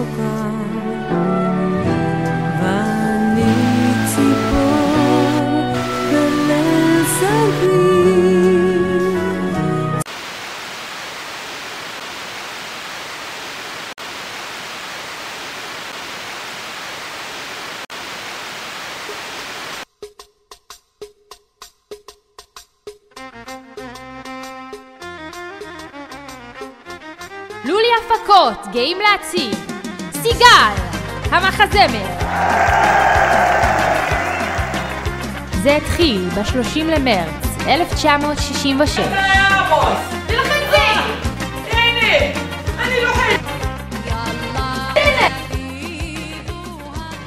רחוקה ואני ציפור בליל סגריר. לולי הפקות, גאים להציג סיגל, המחזמר. זה התחיל ב-30 למרץ 1966. תלחצי! הנה! אני לוחץ! הנה!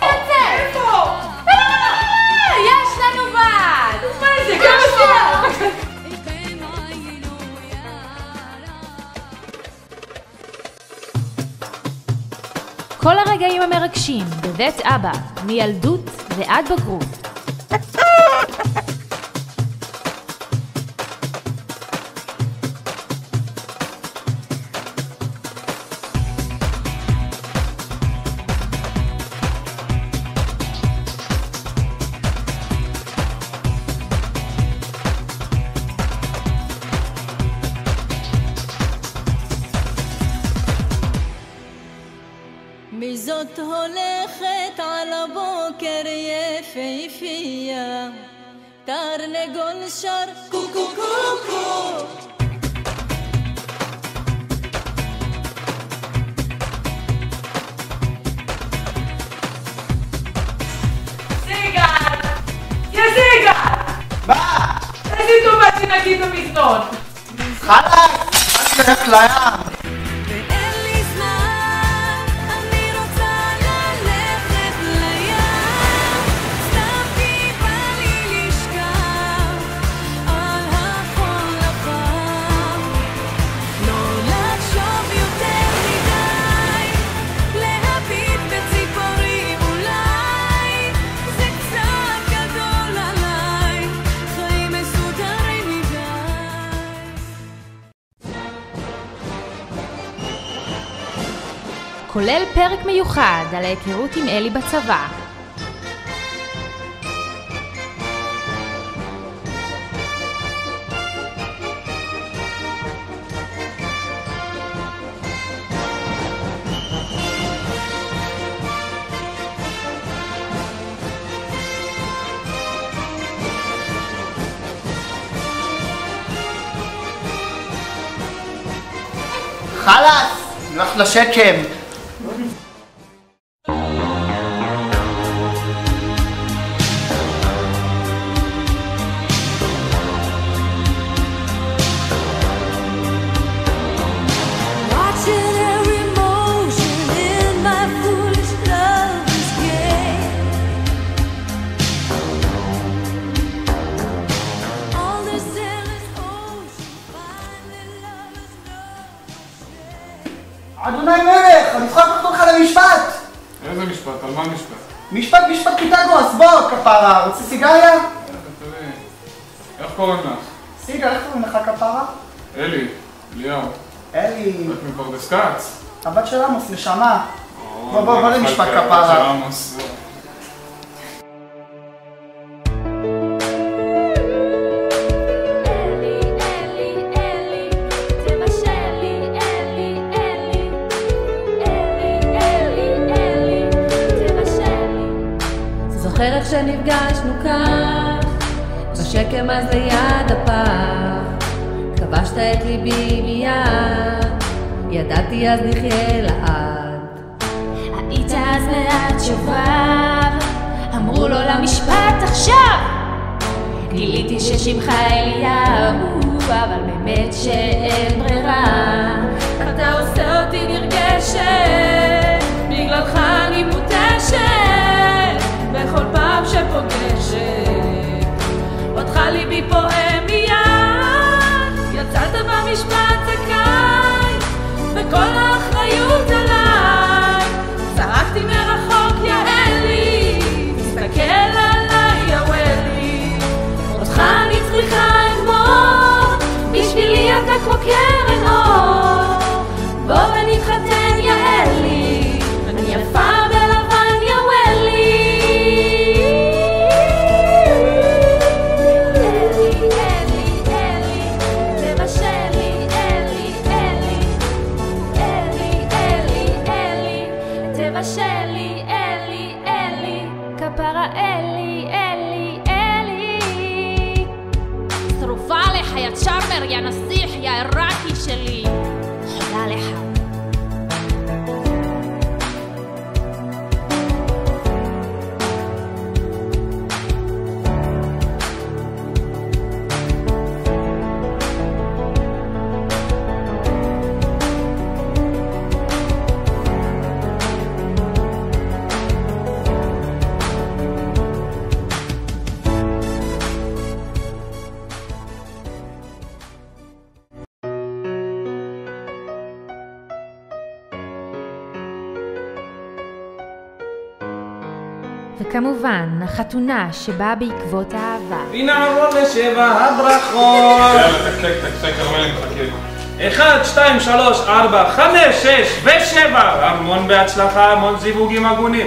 איפה? יש לנו בת! מה זה? כמה שעה? כל הרגעים המרגשים בבית אבא, מילדות ועד בגרות. מי זאת הולכת על הבוקר יפהפייה, תרנגול שר קוקו קוקו. סיגל! יא סיגל! מה? איזה טובה שנגיד במזנון! חלק! את הולכת לים! כולל פרק מיוחד על ההיכרות עם אלי בצבא. חלאס! נלך לשקם! אדוני מלך, אני צריכה לקחת אותך למשפט! איזה משפט? על מה משפט? משפט פיתגורס, בוא כפרה, רוצה סיגריה? תראי, איך קוראים לך? סיגל, איך קוראים לך כפרה? אלי, אליהו. אלי... את מפרדס כץ? הבת של עמוס, נשמה. בוא למשפט כפרה. הבת של עמוס. זוכר איך שנפגשנו כך בשקם אז ליד הפח, כבשת את ליבי מיד, ידעתי אז נחיה לעד. היית אז מעט שובב, אמרו לו למשפט עכשיו, גיליתי ששמך אליהו, אבל באמת שאין ברירה. אתה עושה אותי נרגשת, בגללך אני מותשת, בכל פעם שפוגשת אותך ליבי פועם מיד. יצאת במשפט זכאי וכל האחריות עליי, זרקתי מרחוק יא אלי, תסתכל עליי יא ולי, אותך אני צריכה אמור, בשבילי אתה כמו קרן אור, בוא ונתחתן יא אלי, מהר, יא נסיך, יא עיראקי שלי. חולה לך. וכמובן, החתונה שבאה בעקבות האהבה. ונעבור לשבע הברכות. יאללה, תקשק, כרמלי מחכים. 1, 2, 3, 4, 5, 6 ו7. המון בהצלחה, המון זיווגים הגונים.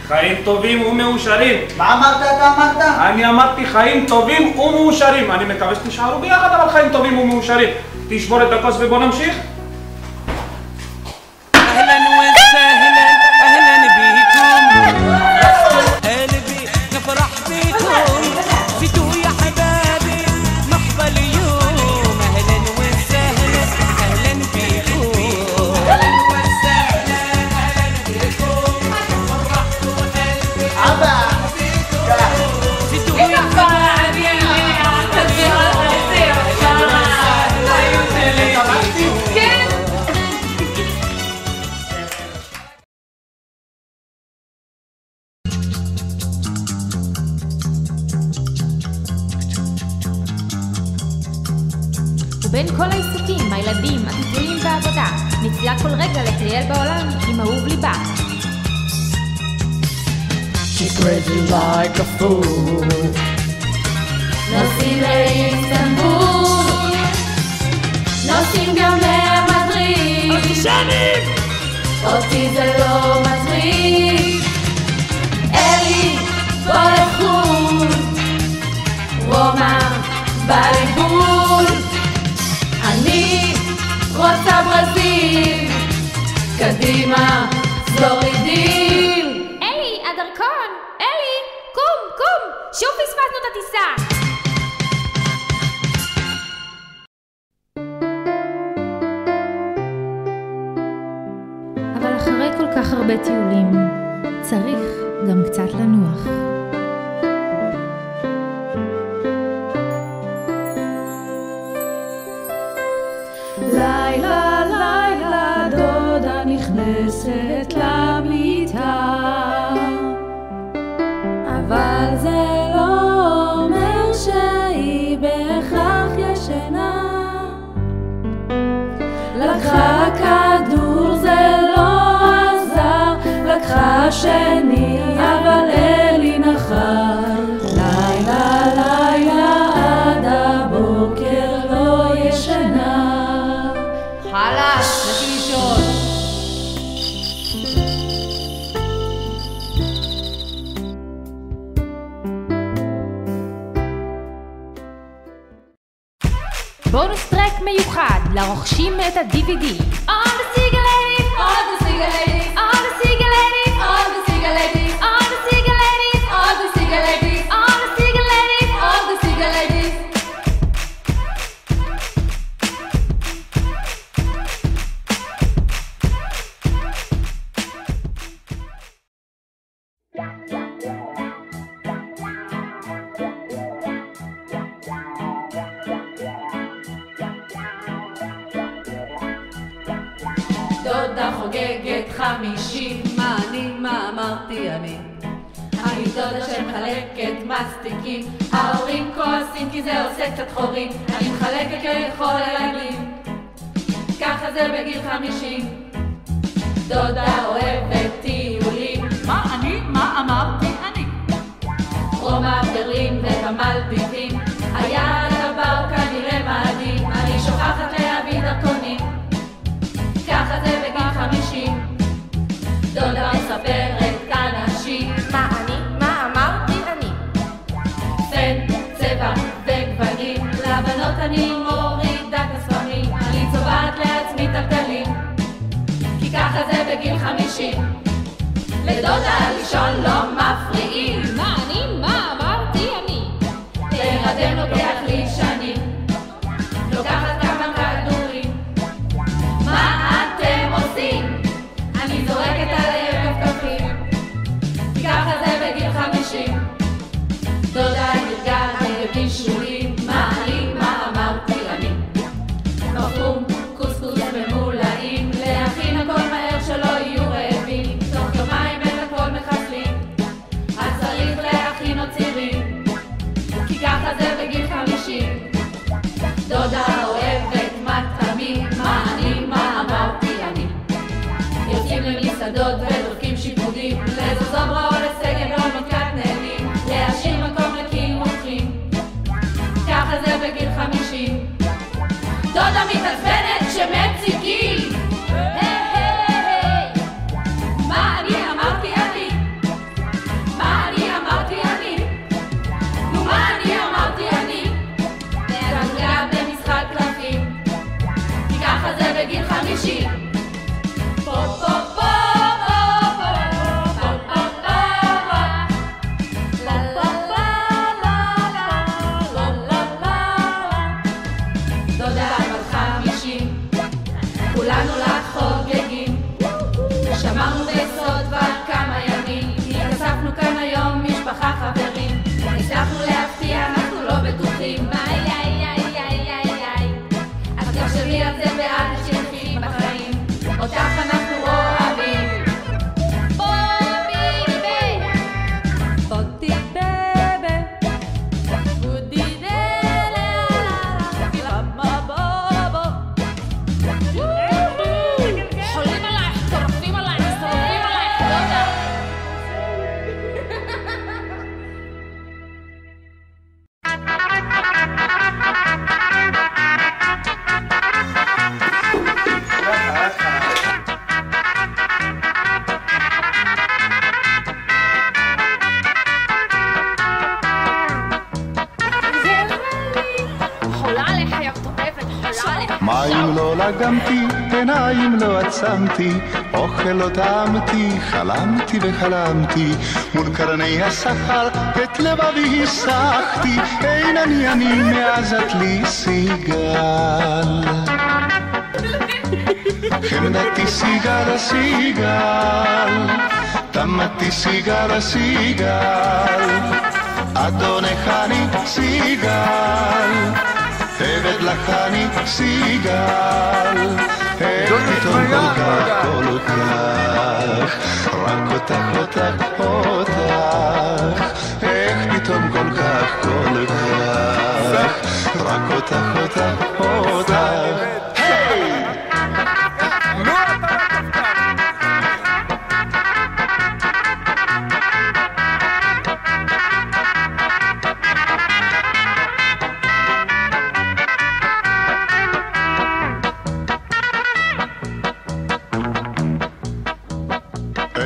חיים טובים ומאושרים. מה אמרת אתה אמרת? אני אמרתי חיים טובים ומאושרים. אני מקווה שתישארו ביחד, אבל חיים טובים ומאושרים. תשבור את הכוס ובוא נמשיך. أهلاً وسهلاً أهلاً بيكم قلبي نفرح بيكم فيتوا يا حبابي مرحبا اليوم أهلاً وسهلاً أهلاً بيكم أهلاً وسهلاً أهلاً بيكم فرحتوا قلبي أبا فيتوا يا حبابي ובין כל העיסוקים, הילדים, הטיפולים והעבודה, מציעה כל רגע לטייל בעולם עם אהוב ליבה. She's crazy like a fool. נוסעים לאיסטנבול, נוסעים גם למדריד. אותי זה לא מטריד. אלי בוא לחול, רומא בליבול. אני רוצה ברזיל, קדימה פלורידיל. אלי, הדרכון! אלי, קום! שוב פספסנו את הטיסה! אבל אחרי כל כך הרבה טיולים, צריך גם קצת לנוח. לילה לילה דודה נכנסת למיטה, אבל זה לא אומר שהיא בהכרח ישנה. לקחה כדור זה לא עזר, לקחה שני אבל אלי נחר. לילה לילה עד הבוקר לא ישנה. חלאס, לכי לישון. בונוס טרק מיוחד לרוכשים את ה-DVD. All the single ladies, all the single ladies, all the single ladies, all the single ladies, all the single ladies, all the single ladies, all the single ladies, all the single ladies. דודה חוגגת 50, מה אני, מה אמרתי אני? אני דודה שמחלקת מסטיקים, ההורים כועסים כי זה עושה קצת חורים, אני מחלקת לכל הילדים, ככה זה בגיל 50. דודה אוהבת טיולים, מה אני, מה אמרתי אני? רומא, ברלין ומלביבים, היעד הבא הוא כנראה מאדים, אני שוכחת להביא דרכונים, ככה זה בגיל 50. דודה מספרת אנשים, מה אני, מה אמרתי אני? צבע, צבע וגוונים, לבנות אני מורידה את הספרים, אני צובעת לעצמי טלטלים, כי ככה זה בגיל 50. לדודה לישון לא מפריעים, מה אני, מה אמרתי אני? להירדם לוקח לי שנים, לוקחת במסעדות ודופקים שיפודים, לאיזו זמרה או לסגל לא מתקטננים, להשאיר מקום לקינוחים, ככה זה בגיל 50. דודה מתעצבנת כשמציקים, מה אני אמרתי אני? מה אני אמרתי אני? נו מה אני אמרתי אני? תרגלה במשחק קלפים, כי ככה זה בגיל 50. פו פו פו כולנו לחוגגים, שמרנו בסוד כבר כמה ימים, התאספנו כאן היום משפחה חברים, הצלחנו להפתיע, אנחנו לא בטוחים, איי איי איי איי איי איי, אז תחשבי על זה ועד שתלכי בחיים, אותך אנחנו אוהבים. בובי בי בוטי בבי בודי דלה למה בובו חולים עלייך, טורפים עלייך, שורפים עלייך, דודה. חולה עליך, יא טורפת, חולה עליך. מים לא לגמתי, עיניים לא עצמתי, אוכל לא טעמתי, חלמתי וחלמתי, מול קרני השכר את לבבי הסחתי, אין אני מעזת לי סיגל. חמדתי סיגל סיגל, תמתי סיגל סיגל, אדונך אני סיגל, עבד לך אני סיגל, איך פתאום כל כך כל כך, רק אותך אותך אותך, איך פתאום כל כך כל כך, רק אותך אותך אותך.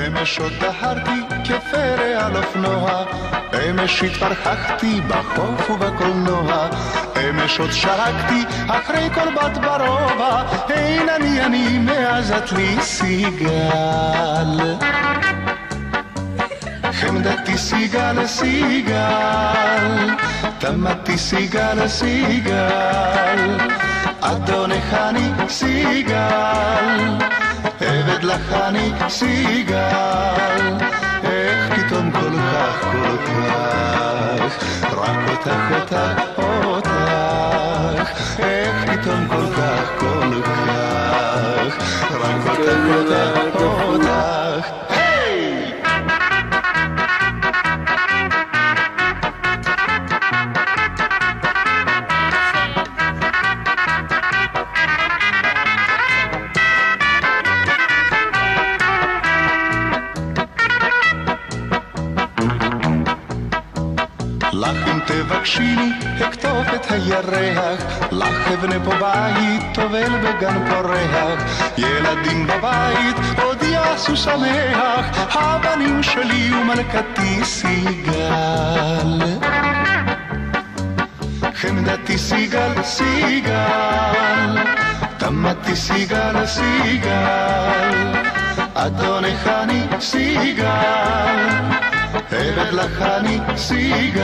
אמש עוד דהרתי כפרא על אופנוע, אמש התפרחחתי בחוף ובקולנוע, אמש עוד שרקתי אחרי כל בת ברובע, אין אני מעזת לי סיגל. חמדתי סיגל סיגל, תמתי סיגל סיגל, אדונך אני סיגל, עבד לך אני סיגל, איך פתאום כל כך כל כך, רק אותך אותך אותך, איך פתאום כל כך כל כך, רק אותך אותך אותך. לך אם תבקשיני, אכתוב את הירח, לך אבנה פה בית, טובל בגן פורח, ילדים בבית, עוד יעשו שמח, הבנים שלי ומלכתי סיגל. חמדתי סיגל סיגל, תמתי סיגל סיגל, אדונך אני סיגל, עבד לך אני סיגל,